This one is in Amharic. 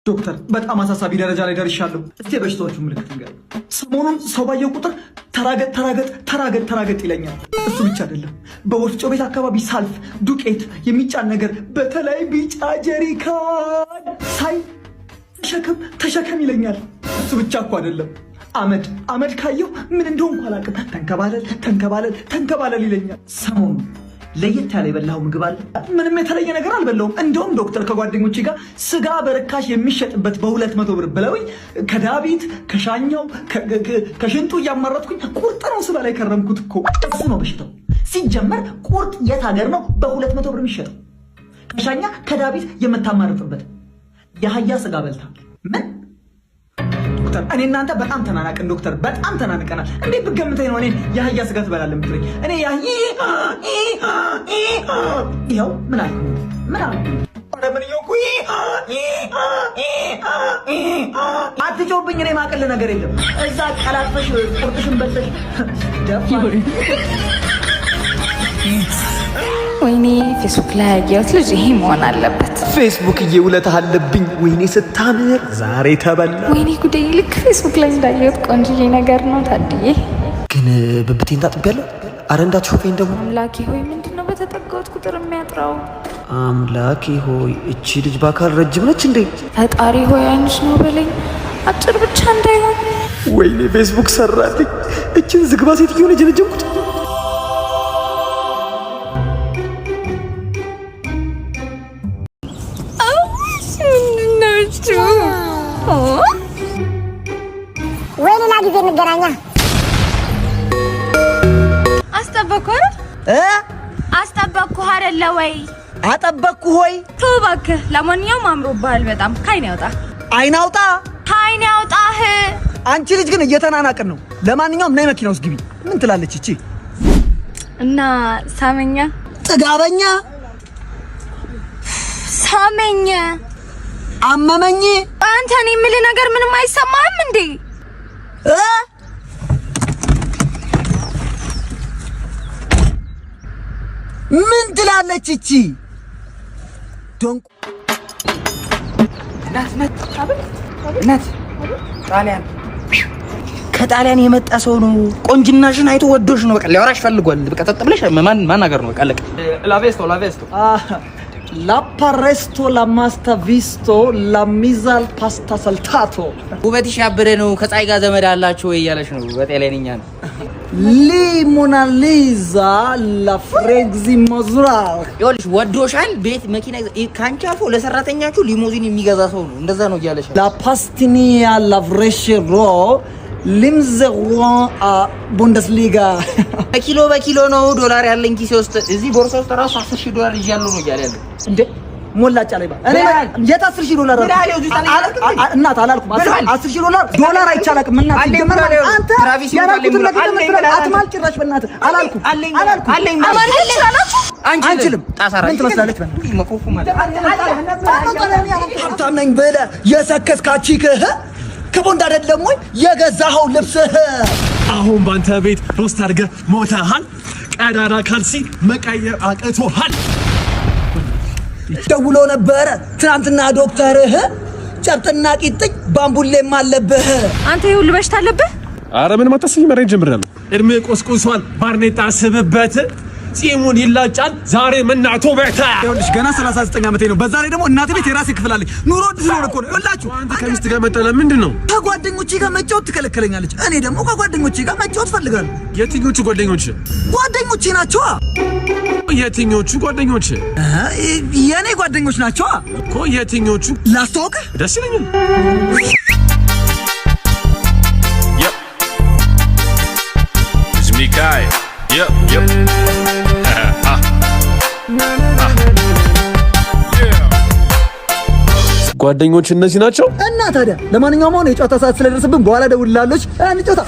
ዶክተር በጣም አሳሳቢ ደረጃ ላይ ደርሻለሁ። እስቲ በሽታዎቹ ምልክት ንገር። ሰሞኑን ሰው ባየው ቁጥር ተራገጥ ይለኛል። እሱ ብቻ አይደለም፣ በወፍጮ ቤት አካባቢ ሳልፍ ዱቄት የሚጫን ነገር በተለይ ቢጫ ጀሪካን ሳይ ተሸከም ይለኛል። እሱ ብቻ እኮ አይደለም፣ አመድ ካየው ምን እንደሆንኩ አላውቅም፣ ተንከባለል ይለኛል። ሰሞኑን ለየት ያለ የበላው ምግብ አለ? ምንም የተለየ ነገር አልበላውም። እንደውም ዶክተር ከጓደኞቼ ጋር ስጋ በርካሽ የሚሸጥበት በ200 ብር ብለውኝ ከዳቢት ከሻኛው ከሽንጡ እያማረጥኩኝ ቁርጥ ነው ስበላ ላይ ከረምኩት እኮ። እሱ ነው በሽታው። ሲጀመር ቁርጥ የት ሀገር ነው በ200 ብር የሚሸጠው? ከሻኛ ከዳቢት የምታማርጥበት የአህያ ስጋ በልታ ምን? ዶክተር እኔ እናንተ በጣም ተናናቅን። ዶክተር በጣም ተናንቀናል። እንዴት ብትገምተኝ ነው እኔ የአህያ ስጋ ትበላለህ የምትለኝ? እኔ ይኸው ምን አልኩ? አትጮህብኝ። እኔ ማቅል ነገር የለም። እዛ ቀላጥፈሽ ቁርጥሽን በልተሽ ወይኔ ፌስቡክ ላይ ያየሁት ልጅ ይሄ መሆን አለበት። ፌስቡክ ውለታ አለብኝ። ወይኔ ስታምር ዛሬ ተበላ። ወይኔ ጉዴ! ልክ ፌስቡክ ላይ እንዳየሁት ቆንጆዬ ነገር ነው። ታድዬ ግን ብብቴን ታጥቤያለሁ። አረ እንዳትሾፈኝ ደግሞ። አምላኬ ሆይ ምንድነው በተጠጋሁት ቁጥር የሚያጥራው? አምላኬ ሆይ እቺ ልጅ በአካል ረጅም ነች እንዴ? ፈጣሪ ሆይ አንቺ ነው በለኝ፣ አጭር ብቻ እንዳይሆን። ወይኔ ፌስቡክ ሰራልኝ። እችን ዝግባ ሴትዮ ልጅ ረጅምኩት። ወይ ሌላ ጊዜ እንገናኛ። አስጠበቅኩህ አይደለ ወይ? አጠበቅኩህ ሆይ። ተው እባክህ። ለማንኛውም አምሮብሃል በጣም። ከዓይን ያውጣ። ዓይን አውጣ? ከዓይን ያውጣህ። አንቺ ልጅ ግን እየተናናቅን ነው። ለማንኛውም ነይ መኪና ውስጥ ግቢ። ምን ትላለች እቺ? እና ሳመኛ። ጥጋበኛ። ሳመኝ። አመመኝ። አንተ እኔ የምልህ ነገር ምንም አይሰማህም እንዴ? ምን ትላለች እቺ? ዶንቁ እናት ጣሊያን ከጣሊያን የመጣ ሰው ነው። ቆንጅናሽን አይቶ ወዶሽ ነው። በቃ ሊያወራሽ ፈልጓል። በቃ ጠጥ ብለሽ ማን ነገር ነው? በቃ አለቀ። ላቬስቶ ላፓሬስቶ ላማስታ ቪስቶ ላሚዛል ፓስታ ሰልታቶ። ውበትሽ ያበደ ነው። ከፀሐይ ጋር ዘመድ አላችሁ ወይ እያለሽ ነው። በጤለኝኛ ነው። ሊሞናሊዛ ላፍሬግዚ ሞዝራል። ይኸውልሽ ወዶሻል። ቤት መኪና ካንቺ አልፎ ለሰራተኛችሁ ሊሞዚን የሚገዛ ሰው ነው። እንደዛ ነው እያለሽ ላፓስቲኒያ ላቭሬሽሮ ሊምዘዋ ቡንደስሊጋ በኪሎ ነው ዶላር ያለኝ ኪሴ ውስጥ። እዚህ ቦርሳ ውስጥ ራሱ 10,000 ዶላር ይያለው ነው እያለ ያለው እንዴ። ሞላጫ ላይ እኔ የት 10,000 ዶላር እናት አላልኩም። 10,000 ዶላር አይቻላልም። እናት ይጀምር አንተ ያራኩትን ነገር አትማል ጭራሽ በእናትህ አላልኩም። አንችልም። ምን ትመስላለች? መቆፉ ማለት ሀብታም ነኝ ብለህ የሰከስካችህ ከቦንድ አይደለም ወይ የገዛኸው ልብስህ? አሁን ባንተ ቤት ሮስት አድርገህ ሞተሃል። ቀዳዳ ካልሲ መቀየር አቅቶሃል። ደውሎ ነበረ ትናንትና ዶክተርህ። ጨብጥና ቂጥኝ ባምቡሌም አለብህ። አንተ ይኸውልህ በሽታ አለብህ። ኧረ ምንም አታስቢ። መሬት ጀምራለሁ። እድሜ ቆስቁሷል። ባርኔጣ ስብበት ጺሙን ይላጫል። ዛሬ ምናቶ ቤታ ይኸውልሽ ገና 39 ዓመቴ ነው። በዛ ላይ ደግሞ እናቴ ቤት የራሴ ክፍል አለኝ። ኑሮ ድስሎ እኮ ነው። ይኸውላችሁ አንተ ከሚስት ጋር መጣላ ምንድነው? ከጓደኞቼ ጋር መጫወት ትከለከለኛለች። እኔ ደግሞ ከጓደኞቼ ጋር መጫወት ፈልጋለሁ። የትኞቹ ጓደኞች? ጓደኞቼ ናቸው። የትኞቹ ጓደኞች? የኔ ጓደኞች ናቸው እኮ። የትኞቹ? ላስተዋውቅህ? ደስ ይለኛል። It's me guy. Yep. ጓደኞች እነዚህ ናቸው እና ታዲያ ለማንኛውም አሁን የጨዋታ ሰዓት ስለደረሰብን በኋላ ደውልላለች። እንጫወታ